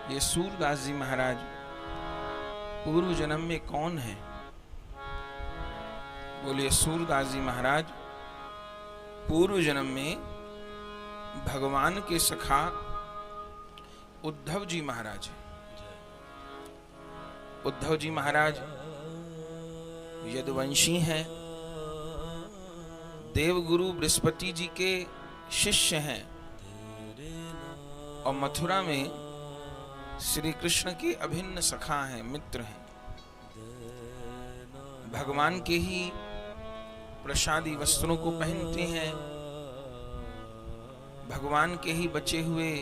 ये सूरदास जी महाराज पूर्व जन्म में कौन है? बोलिए सूरदास जी महाराज पूर्व जन्म में भगवान के सखा उद्धव जी महाराज हैं। उद्धव जी महाराज यदुवंशी हैं, देवगुरु बृहस्पति जी के शिष्य हैं और मथुरा में श्री कृष्ण के अभिन्न सखा हैं, मित्र हैं। भगवान के ही प्रसादी वस्त्रों को पहनते हैं, भगवान के ही बचे हुए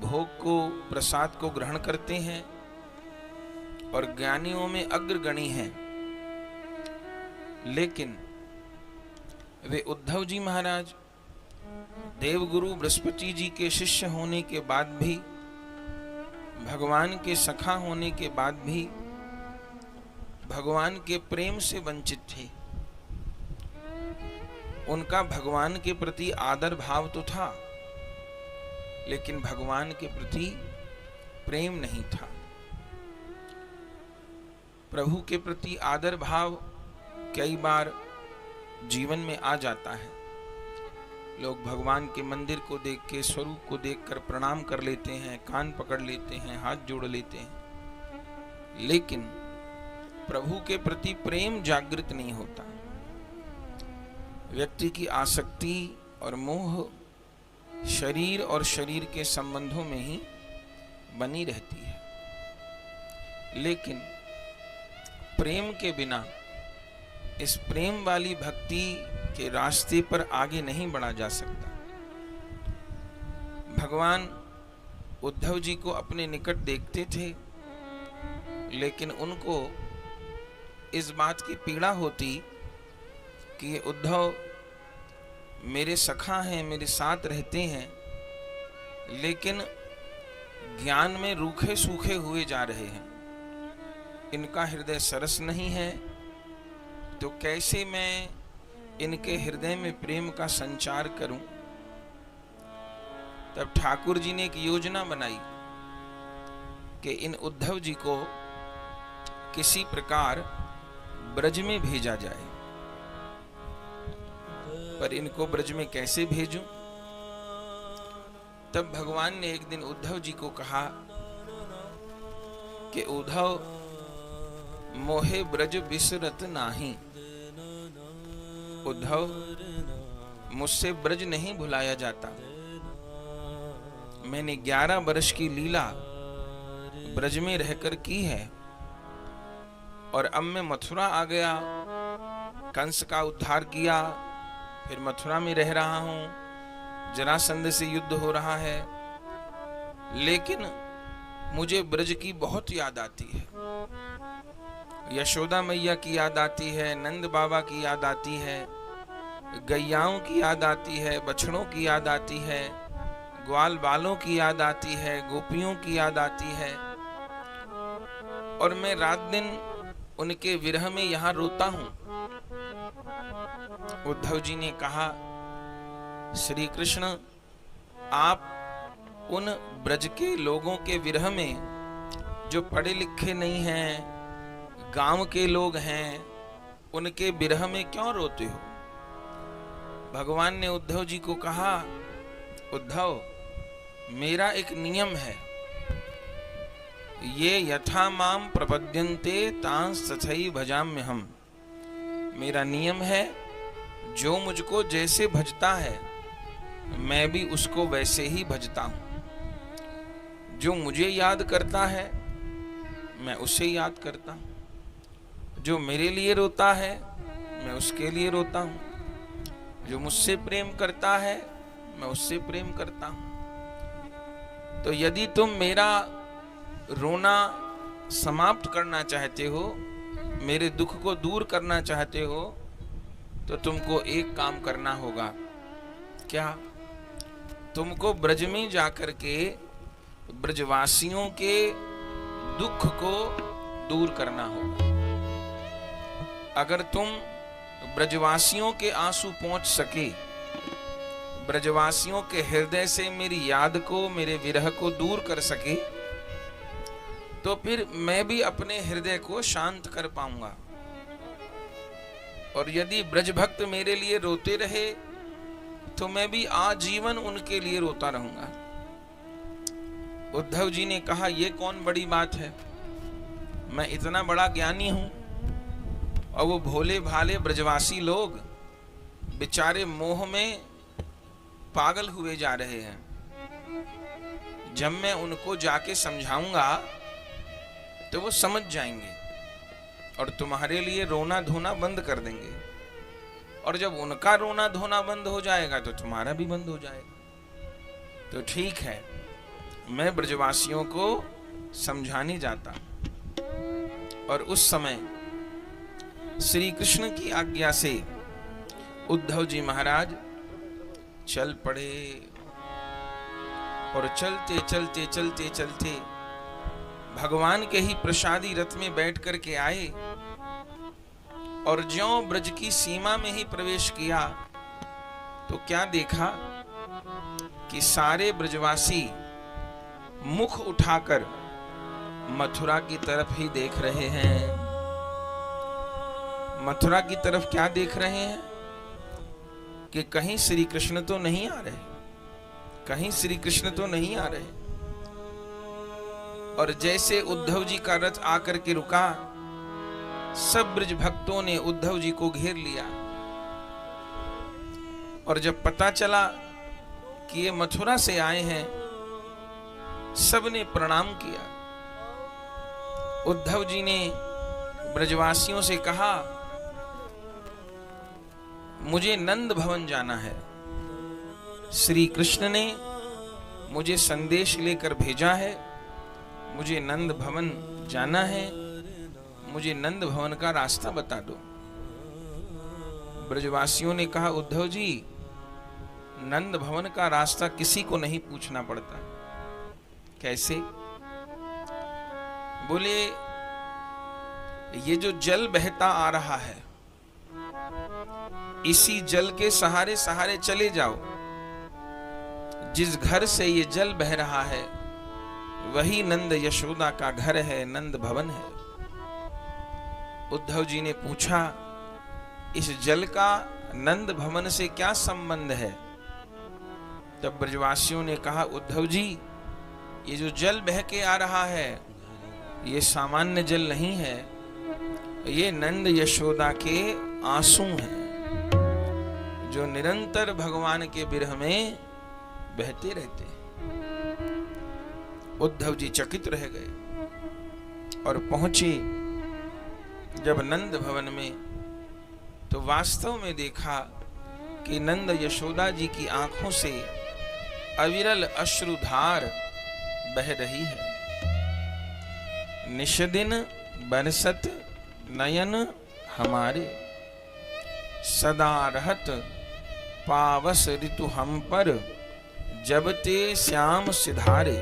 भोग को, प्रसाद को ग्रहण करते हैं और ज्ञानियों में अग्रगणी हैं। लेकिन वे उद्धव जी महाराज देवगुरु बृहस्पति जी के शिष्य होने के बाद भी, भगवान के सखा होने के बाद भी भगवान के प्रेम से वंचित थे। उनका भगवान के प्रति आदर भाव तो था, लेकिन भगवान के प्रति प्रेम नहीं था। प्रभु के प्रति आदर भाव कई बार जीवन में आ जाता है। लोग भगवान के मंदिर को देख के, स्वरूप को देखकर प्रणाम कर लेते हैं, कान पकड़ लेते हैं, हाथ जोड़ लेते हैं, लेकिन प्रभु के प्रति प्रेम जागृत नहीं होता। व्यक्ति की आसक्ति और मोह शरीर और शरीर के संबंधों में ही बनी रहती है। लेकिन प्रेम के बिना, इस प्रेम वाली भक्ति के रास्ते पर आगे नहीं बढ़ा जा सकता। भगवान उद्धव जी को अपने निकट देखते थे, लेकिन उनको इस बात की पीड़ा होती कि ये उद्धव मेरे सखा हैं, मेरे साथ रहते हैं, लेकिन ज्ञान में रूखे सूखे हुए जा रहे हैं। इनका हृदय सरस नहीं है, तो कैसे मैं इनके हृदय में प्रेम का संचार करूं? तब ठाकुर जी ने एक योजना बनाई कि इन उद्धव जी को किसी प्रकार ब्रज में भेजा जाए। पर इनको ब्रज में कैसे भेजूं? तब भगवान ने एक दिन उद्धव जी को कहा कि उद्धव, मोहे ब्रज बिसरत नाही। उद्धव, मुझसे ब्रज नहीं भुलाया जाता। मैंने 11 वर्ष की लीला ब्रज में रहकर की है और अब मैं मथुरा आ गया, कंस का उद्धार किया, फिर मथुरा में रह रहा हूं, जरासंध से युद्ध हो रहा है, लेकिन मुझे ब्रज की बहुत याद आती है। यशोदा मैया की याद आती है, नंद बाबा की याद आती है, गैयाओं की याद आती है, बछड़ों की याद आती है, ग्वाल बालों की याद आती है, गोपियों की याद आती है, और मैं रात दिन उनके विरह में यहां रोता हूं। उद्धव जी ने कहा, श्री कृष्ण, आप उन ब्रज के लोगों के विरह में, जो पढ़े लिखे नहीं हैं, गांव के लोग हैं, उनके विरह में क्यों रोते हो? भगवान ने उद्धव जी को कहा, उद्धव, मेरा एक नियम है, ये यथा माम प्रपद्यन्ते तांस तथैव भजाम्यहम्। मेरा नियम है, जो मुझको जैसे भजता है मैं भी उसको वैसे ही भजता हूं। जो मुझे याद करता है मैं उसे याद करता हूं, जो मेरे लिए रोता है मैं उसके लिए रोता हूं, जो मुझसे प्रेम करता है मैं उससे प्रेम करता हूं। तो यदि तुम मेरा रोना समाप्त करना चाहते हो, मेरे दुख को दूर करना चाहते हो, तो तुमको एक काम करना होगा। क्या? तुमको ब्रज में जाकर के ब्रजवासियों के दुख को दूर करना होगा। अगर तुम ब्रजवासियों के आंसू पहुंच सके, ब्रजवासियों के हृदय से मेरी याद को, मेरे विरह को दूर कर सके, तो फिर मैं भी अपने हृदय को शांत कर पाऊंगा। और यदि ब्रज भक्त मेरे लिए रोते रहे तो मैं भी आजीवन उनके लिए रोता रहूंगा। उद्धव जी ने कहा, ये कौन बड़ी बात है, मैं इतना बड़ा ज्ञानी हूं और वो भोले भाले ब्रजवासी लोग बेचारे मोह में पागल हुए जा रहे हैं। जब मैं उनको जाके समझाऊंगा तो वो समझ जाएंगे और तुम्हारे लिए रोना धोना बंद कर देंगे, और जब उनका रोना धोना बंद हो जाएगा तो तुम्हारा भी बंद हो जाएगा। तो ठीक है, मैं ब्रजवासियों को समझाने जाता। और उस समय श्री कृष्ण की आज्ञा से उद्धव जी महाराज चल पड़े और चलते चलते चलते चलते भगवान के ही प्रसादी रथ में बैठ करके आए। और ज्यों ब्रज की सीमा में ही प्रवेश किया तो क्या देखा कि सारे ब्रजवासी मुख उठाकर मथुरा की तरफ ही देख रहे हैं। मथुरा की तरफ क्या देख रहे हैं कि कहीं श्री कृष्ण तो नहीं आ रहे, कहीं श्री कृष्ण तो नहीं आ रहे। और जैसे उद्धव जी का रथ आकर के रुका, सब ब्रज भक्तों ने उद्धव जी को घेर लिया। और जब पता चला कि ये मथुरा से आए हैं, सबने प्रणाम किया। उद्धव जी ने ब्रजवासियों से कहा, मुझे नंद भवन जाना है। श्री कृष्ण ने मुझे संदेश लेकर भेजा है, मुझे नंद भवन जाना है, मुझे नंद भवन का रास्ता बता दो। ब्रजवासियों ने कहा, उद्धव जी, नंद भवन का रास्ता किसी को नहीं पूछना पड़ता। कैसे? बोले, ये जो जल बहता आ रहा है, इसी जल के सहारे सहारे चले जाओ। जिस घर से ये जल बह रहा है वही नंद यशोदा का घर है, नंद भवन है। उद्धव जी ने पूछा, इस जल का नंद भवन से क्या संबंध है? तब ब्रजवासियों ने कहा, उद्धव जी, ये जो जल बह के आ रहा है ये सामान्य जल नहीं है, ये नंद यशोदा के आंसू हैं जो निरंतर भगवान के विरह में बहते रहते हैं। उद्धव जी चकित रह गए और पहुंचे जब नंद भवन में, तो वास्तव में देखा कि नंद यशोदा जी की आंखों से अविरल अश्रुधार बह रही है। निष्दिन बरसत नयन हमारे, सदा रहत पावस ऋतु हम पर, जब ते श्याम सिधारे।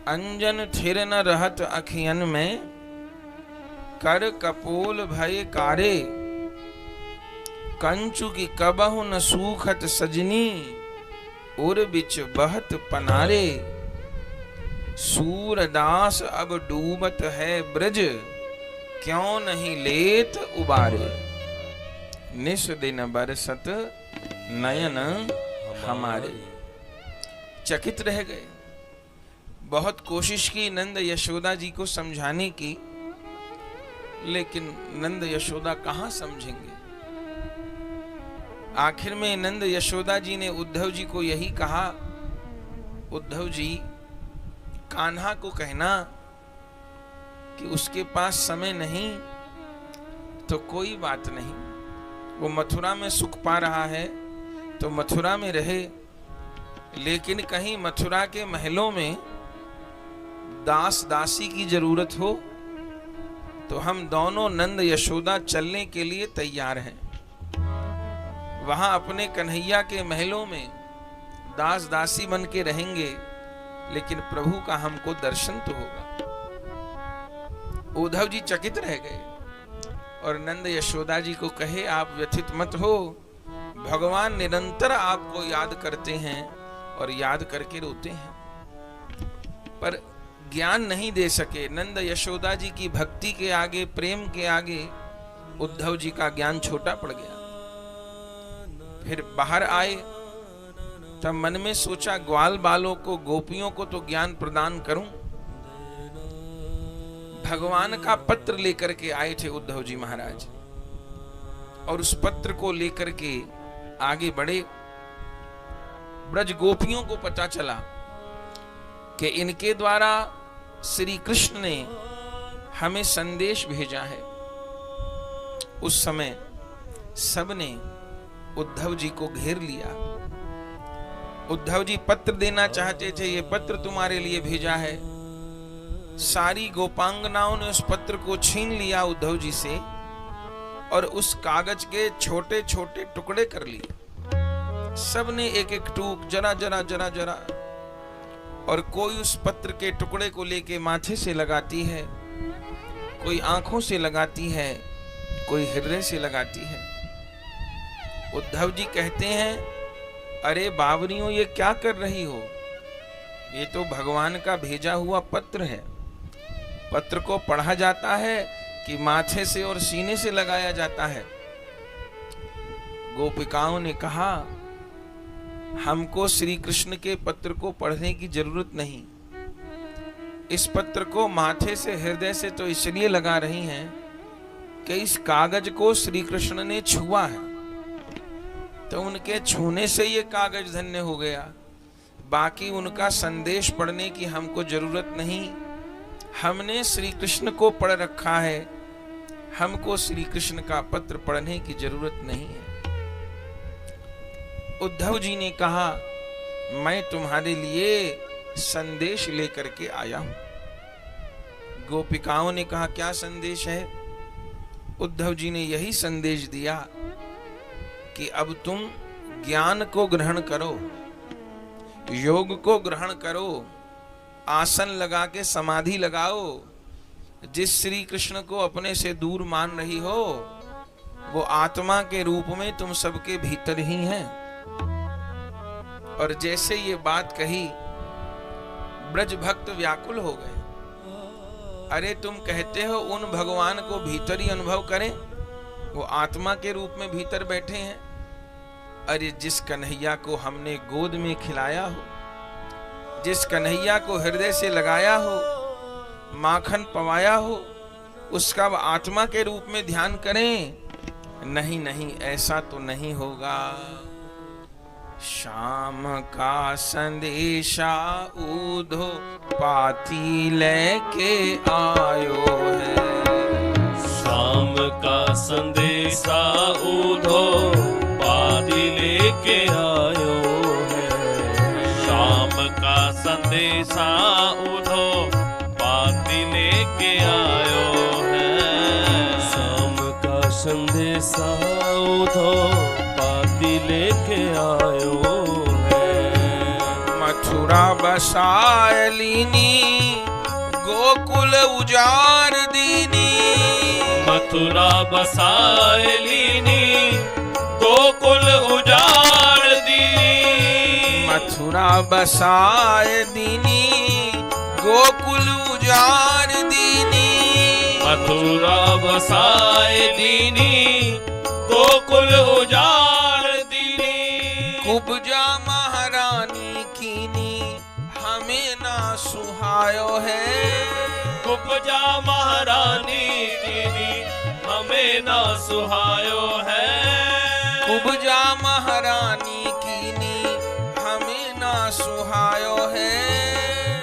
अंजन थिर न रहत अखियन में, कर कपोल भय कारे। कंचु की कबहु न सूखत सजनी, उर बिच बहत पनारे। सूरदास अब डूबत है ब्रज, क्यों नहीं लेत उबारे। निस दिन बरसत नयन हमारे। चकित रह गए। बहुत कोशिश की नंद यशोदा जी को समझाने की, लेकिन नंद यशोदा कहाँ समझेंगे। आखिर में नंद यशोदा जी ने उद्धव जी को यही कहा, उद्धव जी, कान्हा को कहना कि उसके पास समय नहीं तो कोई बात नहीं, वो मथुरा में सुख पा रहा है तो मथुरा में रहे, लेकिन कहीं मथुरा के महलों में दास दासी की जरूरत हो तो हम दोनों नंद यशोदा चलने के लिए तैयार हैं। वहां अपने कन्हैया के महलों में दास दासी बन के रहेंगे, लेकिन प्रभु का हमको दर्शन तो होगा। उद्धव जी चकित रह गए और नंद यशोदा जी को कहे, आप व्यथित मत हो, भगवान निरंतर आपको याद करते हैं और याद करके रोते हैं। पर ज्ञान नहीं दे सके। नंद यशोदा जी की भक्ति के आगे, प्रेम के आगे उद्धव जी का ज्ञान छोटा पड़ गया। फिर बाहर आए तब मन में सोचा, ग्वाल बालों को, गोपियों को तो ज्ञान प्रदान करूं। भगवान का पत्र लेकर के आए थे उद्धव जी महाराज, और उस पत्र को लेकर के आगे बढ़े। ब्रज गोपियों को पता चला कि इनके द्वारा श्री कृष्ण ने हमें संदेश भेजा है। उस समय सबने उद्धव जी को घेर लिया। उद्धव जी पत्र देना चाहते थे, ये पत्र तुम्हारे लिए भेजा है। सारी गोपांगनाओं ने उस पत्र को छीन लिया उद्धव जी से और उस कागज के छोटे छोटे टुकड़े कर लिए। सबने एक एक टूक, जरा जरा जरा जरा, और कोई उस पत्र के टुकड़े को लेके माथे से लगाती है, कोई आंखों से लगाती है, कोई हृदय से लगाती है। उद्धव जी कहते हैं, अरे बावरियों, ये क्या कर रही हो? ये तो भगवान का भेजा हुआ पत्र है। पत्र को पढ़ा जाता है कि माथे से और सीने से लगाया जाता है? गोपिकाओं ने कहा, हमको श्री कृष्ण के पत्र को पढ़ने की जरूरत नहीं। इस पत्र को माथे से, हृदय से तो इसलिए लगा रही हैं कि इस कागज को श्री कृष्ण ने छुआ है, तो उनके छूने से ये कागज धन्य हो गया। बाकी उनका संदेश पढ़ने की हमको जरूरत नहीं। हमने श्री कृष्ण को पढ़ रखा है, हमको श्री कृष्ण का पत्र पढ़ने की जरूरत नहीं है। उद्धव जी ने कहा, मैं तुम्हारे लिए संदेश लेकर के आया हूं। गोपिकाओं ने कहा, क्या संदेश है? उद्धव जी ने यही संदेश दिया कि अब तुम ज्ञान को ग्रहण करो, योग को ग्रहण करो, आसन लगा के समाधि लगाओ। जिस श्री कृष्ण को अपने से दूर मान रही हो, वो आत्मा के रूप में तुम सबके भीतर ही हैं। और जैसे ये बात कही, ब्रज भक्त व्याकुल हो गए। अरे तुम कहते हो उन भगवान को भीतर ही अनुभव करें, वो आत्मा के रूप में भीतर बैठे हैं। अरे जिस कन्हैया को हमने गोद में खिलाया हो, जिस कन्हैया को हृदय से लगाया हो, माखन पवाया हो, उसका आत्मा के रूप में ध्यान करें? नहीं नहीं, ऐसा तो नहीं होगा। शाम का संदेशा उधो पाती लेके आयो है। शाम का संदेशा उधो पाती लेके आयो है। शाम का संदेशा उधो पाती लेके आयो है। शाम का संदेशा उधो पाती लेके आयो है। मथुरा बसाए लीनी, गोकुल उजार दीनी। मथुरा बसाए लीनी, गोकुल उजाड़ दीनी। मथुरा बसाए दीनी, गोकुल उजार दीनी। मथुरा बसाए दीनी, गोकुल उजाड़ दीनी। कुब्जा महारानी कीनी, हमें ना सुहायो है। कुब्जा महारानी कीनी, हमें ना सुहायो है। कुब्जा महारानी कीनी, हमें ना सुहायो है।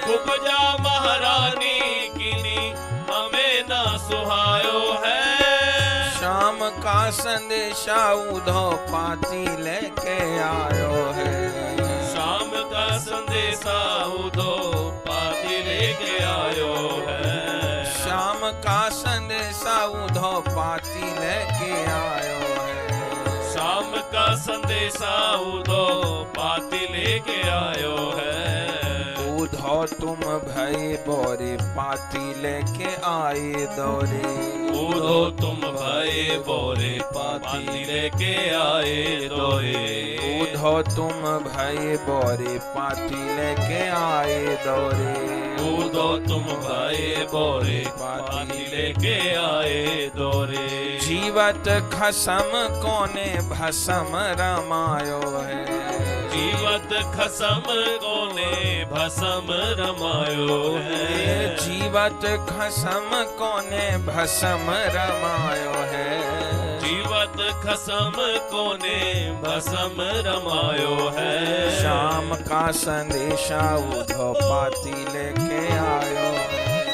कुब्जा महारानी कीनी, हमें ना सुहायो है। शाम का संदेशा उधो पाती लेके आयो है। शाम का संदेशा उधो पाती लेके आयो है। शाम का संदेशा उधो पाती लेके आयो है। शाम का संदेशा उधो पाती लेके आयो है। उधो तुम भय बोरे पाती लेके आए दौरे। उधो तुम भय बोरे पाती लेके आए दौरे। उधो तुम भय बोरे पाती लेके आए दौरे। उधो तुम भाए बोरे पाती लेके आए दोरे। जीवत खसम कोने भसम रमायो है। जीवत खसम कोने भसम रमायो है। जीवत खसम कोने भसम रमायो है। जीवत खसम कोने भसम रमायो है। शाम का संदेशा उधो पाती लेके आयो।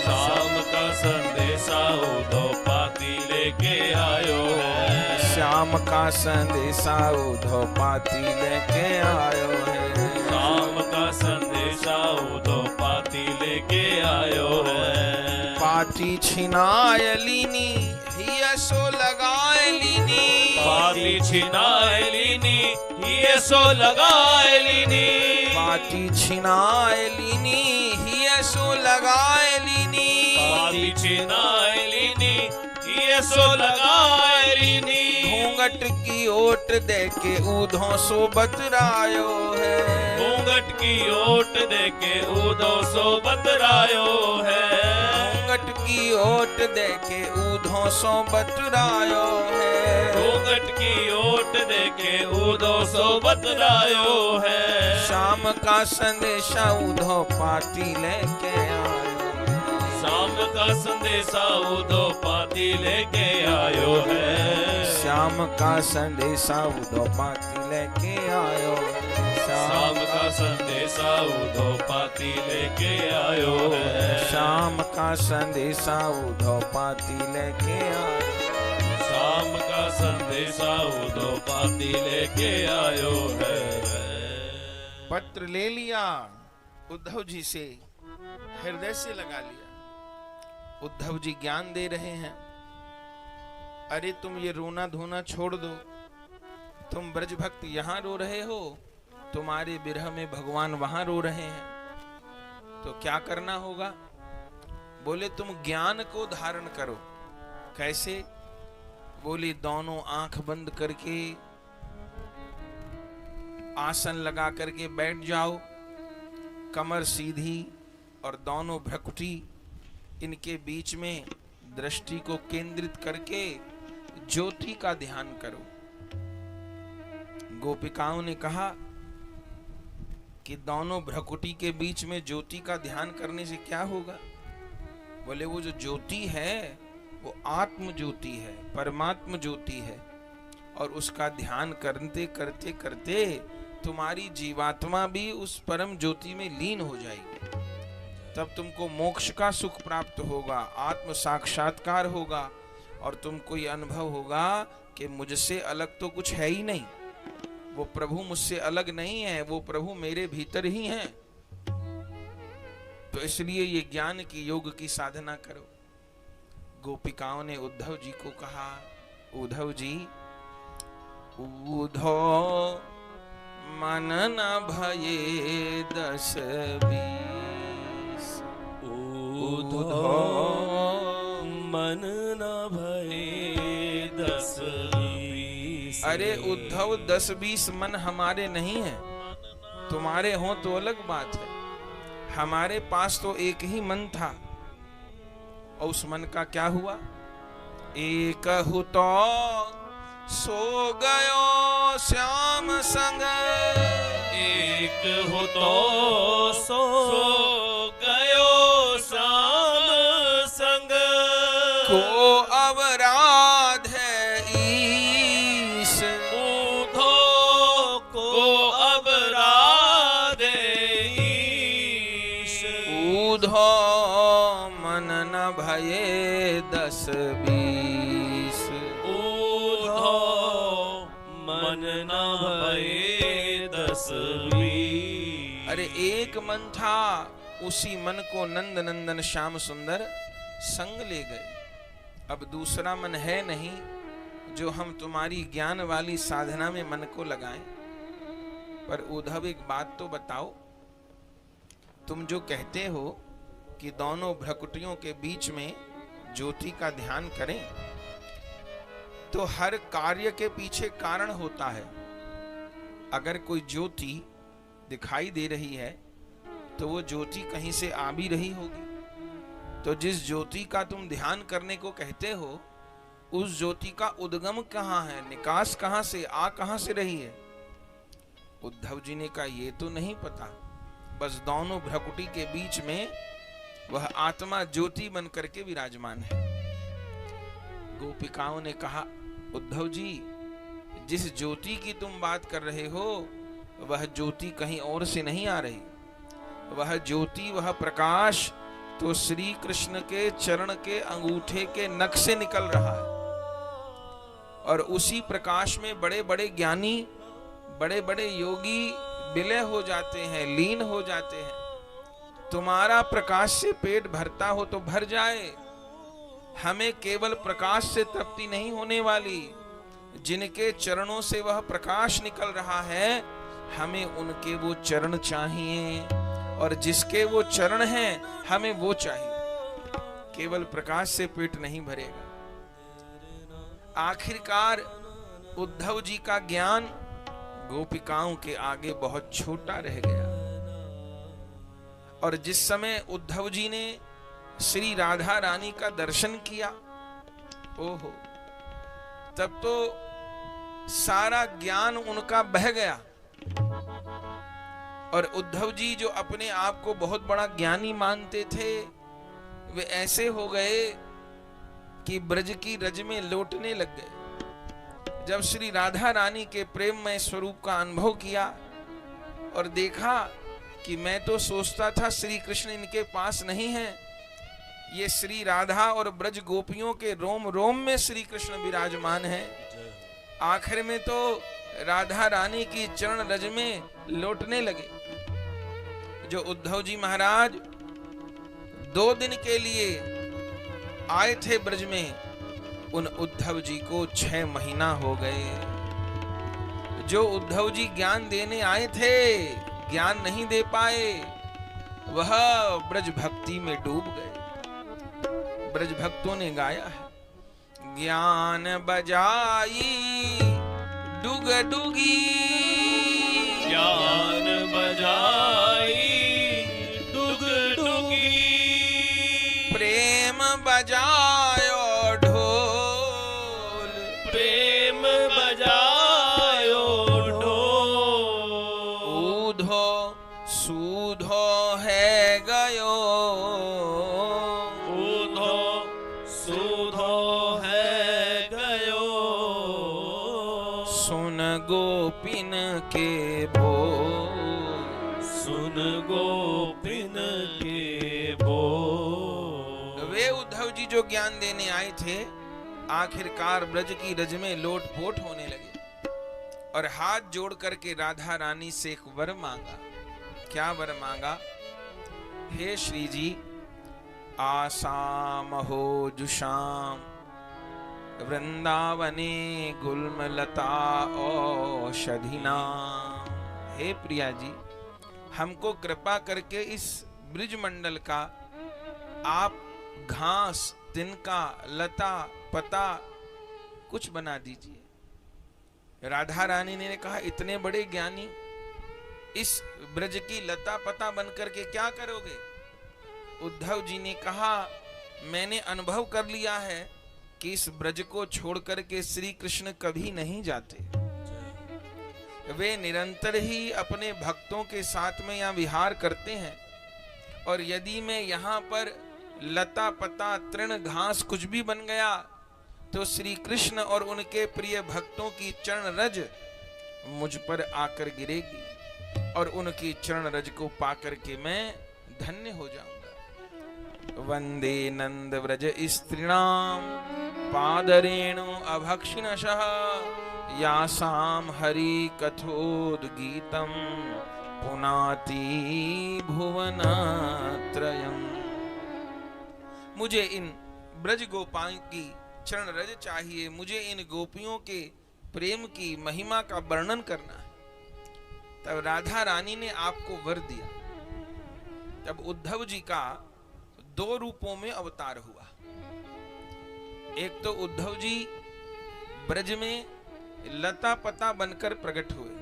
शाम का संदेशा उधो पाती लेके आयो है। शाम का संदेशा उधो पाती लेके आयो है। शाम का संदेशा उधो पाती लेके आयो है। पाती छिनाय लीनी हिय सो लगाए लीनी। पाती छिनाए लीनी ये सो लगाए लीनी। पाती छिनाय लीनी हिय सो लगाए लीनी। पाती छिनाए लीनी ये सो लगाए लीनी। घूंघट की ओट दे के ऊधों सो बतरायो है। घूंघट की ओट दे के ऊधो सो बतरायो है। घूंघट की ओट दे के ऊधों सो बतरायो है। घूंघट की ओट दे के ऊधो सो बतरायो है। शाम का संदेशा ऊधो पाती लेके आयो। शाम का संदेशा उधो पाती लेके आयो है। शाम का संदेशा उधो पाती लेके आयो। शाम का संदेशा उधो पाती लेके आयो है। शाम का संदेशा उधो पाती लेके आयो। शाम का संदेशा उधो पाती लेके आयो है। पत्र ले लिया उद्धव जी से, हृदय से लगा लिया। उद्धव जी ज्ञान दे रहे हैं, अरे तुम ये रोना धोना छोड़ दो। तुम ब्रज भक्त यहाँ रो रहे हो, तुम्हारे विरह में भगवान वहां रो रहे हैं, तो क्या करना होगा? बोले तुम ज्ञान को धारण करो। कैसे? बोले दोनों आंख बंद करके आसन लगा करके बैठ जाओ, कमर सीधी और दोनों भ्रुकुटी इनके बीच में दृष्टि को केंद्रित करके ज्योति का ध्यान करो। गोपिकाओं ने कहा कि दोनों भ्रुकुटी के बीच में ज्योति का ध्यान करने से क्या होगा? बोले वो जो ज्योति है वो आत्म ज्योति है, परमात्म ज्योति है, और उसका ध्यान करते करते करते तुम्हारी जीवात्मा भी उस परम ज्योति में लीन हो जाएगी। तब तुमको मोक्ष का सुख प्राप्त होगा, आत्म साक्षात्कार होगा, और तुमको ये अनुभव होगा कि मुझसे अलग तो कुछ है ही नहीं। वो प्रभु मुझसे अलग नहीं है, वो प्रभु मेरे भीतर ही हैं। तो इसलिए ये ज्ञान की योग की साधना करो। गोपिकाओं ने उद्धव जी को कहा, उद्धव जी, उद्धो मन न भये 10-20। उद्धो मन न भये 10-20। अरे उद्धव 10-20 मन हमारे नहीं है, तुम्हारे हो तो अलग बात है। हमारे पास तो एक ही मन था, और उस मन का क्या हुआ? एक हु तो सो गयो श्याम संग। एक हो तो सो गयो श्याम संग। को अवराध है ईश। उद्धो को अवराध ईश। उद्धो मन न भये 10-20। उद्धो मन न भये 10-20। अरे एक मन था, उसी मन को नंद नंदन श्याम सुंदर संग ले गए। अब दूसरा मन है नहीं जो हम तुम्हारी ज्ञान वाली साधना में मन को लगाएं। पर उद्धव एक बात तो बताओ, तुम जो कहते हो कि दोनों भ्रुकुटियों के बीच में ज्योति का ध्यान करें, तो हर कार्य के पीछे कारण होता है। अगर कोई ज्योति दिखाई दे रही है तो वो ज्योति कहीं से आ भी रही होगी। तो जिस ज्योति का तुम ध्यान करने को कहते हो, उस ज्योति का उद्गम कहाँ है, निकास कहाँ से, आ कहाँ से रही है? उद्धव जी ने कहा ये तो नहीं पता, बस दोनों भ्रकुटी के बीच में वह आत्मा ज्योति बन करके विराजमान है। गोपिकाओं ने कहा उद्धव जी, जिस ज्योति की तुम बात कर रहे हो वह ज्योति कहीं और से नहीं आ रही। वह ज्योति, वह प्रकाश तो श्री कृष्ण के चरण के अंगूठे के नख से निकल रहा है, और उसी प्रकाश में बड़े बड़े ज्ञानी, बड़े बड़े योगी विलय हो जाते हैं, लीन हो जाते हैं। तुम्हारा प्रकाश से पेट भरता हो तो भर जाए, हमें केवल प्रकाश से तृप्ति नहीं होने वाली। जिनके चरणों से वह प्रकाश निकल रहा है, हमें उनके वो चरण चाहिए, और जिसके वो चरण हैं हमें वो चाहिए। केवल प्रकाश से पेट नहीं भरेगा। आखिरकार उद्धव जी का ज्ञान गोपिकाओं के आगे बहुत छोटा रह गया, और जिस समय उद्धव जी ने श्री राधा रानी का दर्शन किया, ओहो, तब तो सारा ज्ञान उनका बह गया। और उद्धव जी जो अपने आप को बहुत बड़ा ज्ञानी मानते थे, वे ऐसे हो गए कि ब्रज की रज में लौटने लग गए। जब श्री राधा रानी के प्रेममय स्वरूप का अनुभव किया और देखा कि मैं तो सोचता था श्री कृष्ण इनके पास नहीं है, ये श्री राधा और ब्रज गोपियों के रोम रोम में श्री कृष्ण विराजमान है। आखिर में तो राधा रानी की चरण रज में लौटने लगे। जो उद्धव जी महाराज 2 दिन के लिए आए थे ब्रज में, उन उद्धव जी को 6 महीना हो गए। जो उद्धव जी ज्ञान देने आए थे, ज्ञान नहीं दे पाए, वह ब्रज भक्ति में डूब गए। ब्रज भक्तों ने गाया है, ज्ञान बजाई डुग डुगी, ज्ञान बजाई डुग डुगी, प्रेम बजायो ढोल, प्रेम बजायो ढोल, ऊधो सूधो है गयो, ऊधो सूधो है गयो, सुन गोपिन के बोल, सुन गोपिन के बोल। वे उद्धव जी जो ज्ञान देने आए थे, आखिरकार ब्रज की रज में लोटपोट होने लगे, और हाथ जोड़ करके राधा रानी से एक वर मांगा। क्या वर मांगा? हे श्री जी, आसाम हो जुशाम वृंदावने गुल्मलता औषधिना। हे प्रिया जी, हमको कृपा करके इस ब्रिज मंडल का आप घास, तिनका, लता, पता कुछ बना दीजिए। राधा रानी ने कहा, इतने बड़े ज्ञानी इस ब्रज की लता पता बनकर के क्या करोगे? उद्धव जी ने कहा, मैंने अनुभव कर लिया है कि इस ब्रज को छोड़ करके श्री कृष्ण कभी नहीं जाते। वे निरंतर ही अपने भक्तों के साथ में यहाँ विहार करते हैं, और यदि मैं यहाँ पर लता पता तृण घास कुछ भी बन गया तो श्री कृष्ण और उनके प्रिय भक्तों की चरण रज मुझ पर आकर गिरेगी, और उनकी चरण रज को पाकर के मैं धन्य हो जाऊंगा। वंदे नंद व्रज स्त्रीणाम पादरेणु अभक्षिणशः यासाम हरि कथोद्गीतम पुनाति भुवनत्रयम्। मुझे इन ब्रज गोपाओं की चरण रज चाहिए, मुझे इन गोपियों के प्रेम की महिमा का वर्णन करना है। तब राधा रानी ने आपको वर दिया। तब उद्धव जी का 2 रूपों में अवतार हुआ। एक तो उद्धव जी ब्रज में लता पता बनकर प्रकट हुए।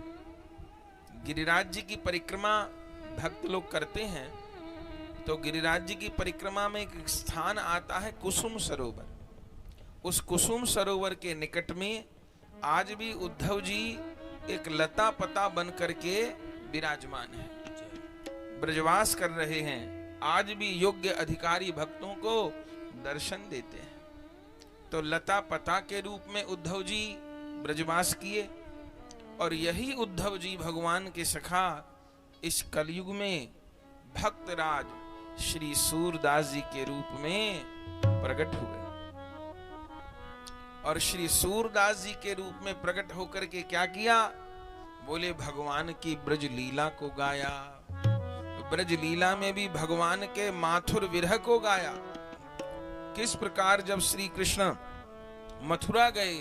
गिरिराज जी की परिक्रमा भक्त लोग करते हैं, तो गिरिराज जी की परिक्रमा में एक स्थान आता है कुसुम सरोवर। उस कुसुम सरोवर के निकट में आज भी उद्धव जी एक लता पता बन करके विराजमान है, ब्रजवास कर रहे हैं। आज भी योग्य अधिकारी भक्तों को दर्शन देते हैं। तो लता पता के रूप में उद्धव जी ब्रजवास किए, और यही उद्धव जी भगवान के सखा इस कलयुग में भक्तराज श्री सूरदास जी के रूप में प्रकट हुए। और श्री सूरदास जी के रूप में प्रकट होकर के क्या किया? बोले भगवान की ब्रज लीला को गाया। ब्रज लीला में भी भगवान के माथुर विरह को गाया। किस प्रकार जब श्री कृष्ण मथुरा गए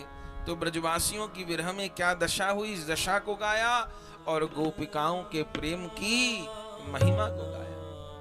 तो ब्रजवासियों की विरह में क्या दशा हुई, इस दशा को गाया, और गोपिकाओं के प्रेम की महिमा को गाया।